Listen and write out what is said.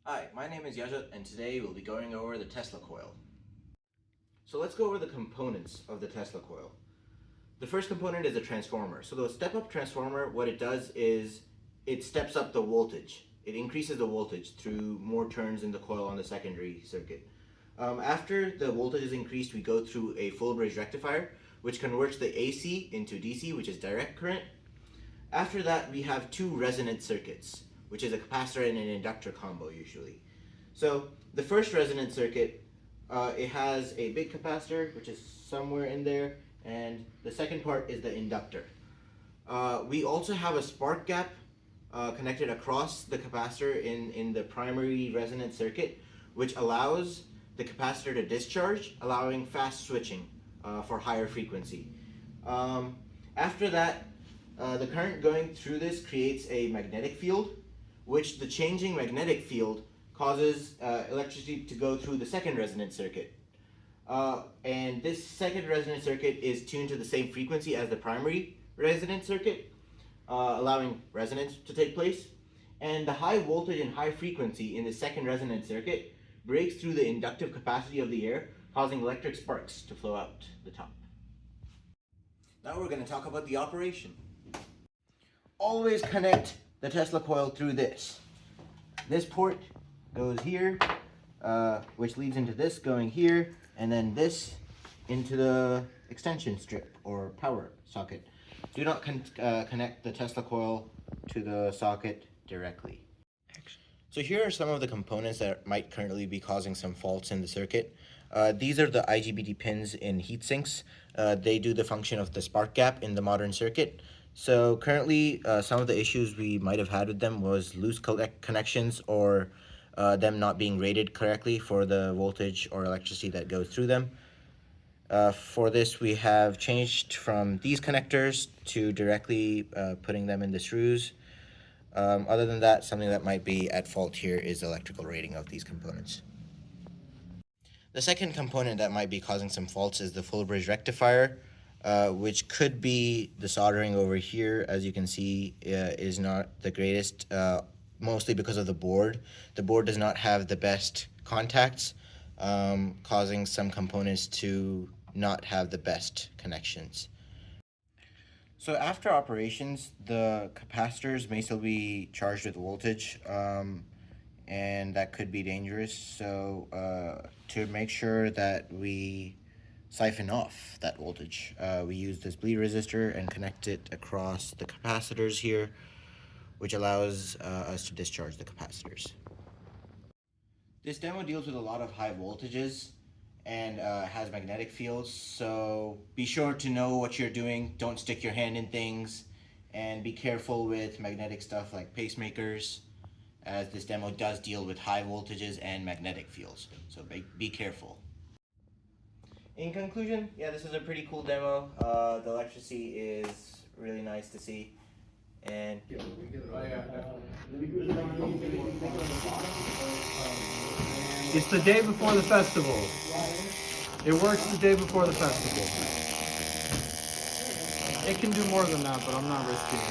Hi, my name is Yajat, and today we'll be going over the Tesla coil. So let's go over the components of the Tesla coil. The first component is a transformer. So the step-up transformer, what it does is it steps up the voltage. It increases the voltage through more turns in the coil on the secondary circuit. After the voltage is increased, we go through a full bridge rectifier, which converts the AC into DC, which is direct current. After that, we have two resonant circuits, which is a capacitor and an inductor combo usually. So the first resonant circuit, it has a big capacitor, which is somewhere in there, and the second part is the inductor. We also have a spark gap connected across the capacitor in the primary resonant circuit, which allows the capacitor to discharge, allowing fast switching for higher frequency. After that, the current going through this creates a magnetic field, which the changing magnetic field causes electricity to go through the second resonant circuit. And this second resonant circuit is tuned to the same frequency as the primary resonant circuit, allowing resonance to take place. And the high voltage and high frequency in the second resonant circuit breaks through the inductive capacity of the air, causing electric sparks to flow out the top. Now we're going to talk about the operation. Always connect the Tesla coil through this. This port goes here, which leads into this going here, and then this into the extension strip or power socket. Do not connect the Tesla coil to the socket directly. So here are some of the components that might currently be causing some faults in the circuit. These are the IGBT pins in heat sinks. They do the function of the spark gap in the modern circuit. So currently, some of the issues we might have had with them was loose connections or them not being rated correctly for the voltage or electricity that goes through them. For this, we have changed from these connectors to directly putting them in the screws. Other than that, something that might be at fault here is electrical rating of these components. The second component that might be causing some faults is the full bridge rectifier, which could be the soldering over here. As you can see, is not the greatest, mostly because of the board. The board does not have the best contacts, causing some components to not have the best connections. So after operations, the capacitors may still be charged with voltage, and that could be dangerous. So to make sure that we siphon off that voltage, we use this bleed resistor and connect it across the capacitors here, which allows us to discharge the capacitors. This demo deals with a lot of high voltages and has magnetic fields, so be sure to know what you're doing. Don't stick your hand in things, and be careful with magnetic stuff like pacemakers, as this demo does deal with high voltages and magnetic fields, so be careful. In conclusion, yeah, this is a pretty cool demo. The electricity is really nice to see, and it's the day before the festival. It works the day before the festival. It can do more than that, but I'm not risking it.